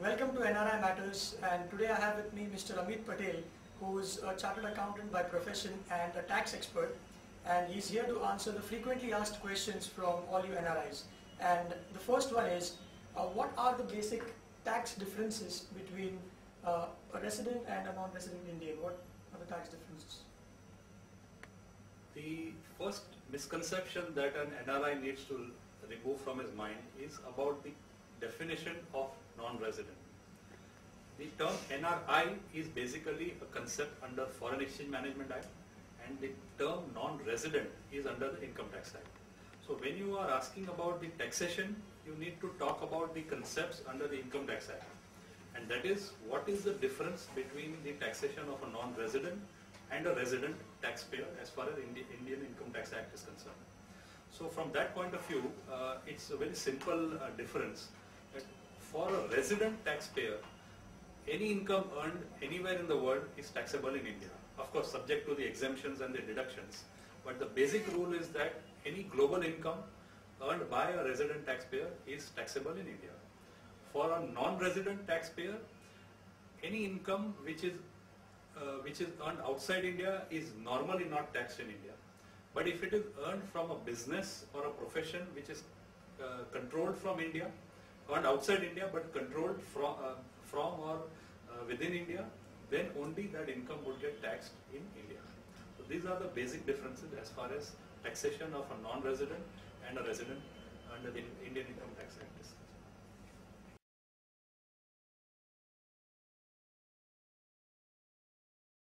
Welcome to NRI Matters, and today I have with me Mr. Amit Patel, who is a chartered accountant by profession and a tax expert, and he's here to answer the frequently asked questions from all you NRIs. And the first one is, what are the basic tax differences between a resident and a non-resident Indian? What are the tax differences? The first misconception that an NRI needs to remove from his mind is about the definition of non-resident. The term NRI is basically a concept under Foreign Exchange Management Act, and the term non-resident is under the Income Tax Act. So when you are asking about the taxation, you need to talk about the concepts under the Income Tax Act. And that is, what is the difference between the taxation of a non-resident and a resident taxpayer as far as Indian Income Tax Act is concerned. So from that point of view, it's a very simple difference that for a resident taxpayer, any income earned anywhere in the world is taxable in India. Of course, subject to the exemptions and the deductions. But the basic rule is that any global income earned by a resident taxpayer is taxable in India. For a non-resident taxpayer, any income which is earned outside India is normally not taxed in India. But if it is earned from a business or a profession which is controlled from India, earned outside India but controlled from or within India, then only that income would get taxed in India. So these are the basic differences as far as taxation of a non-resident and a resident under the Indian Income Tax Act is concerned.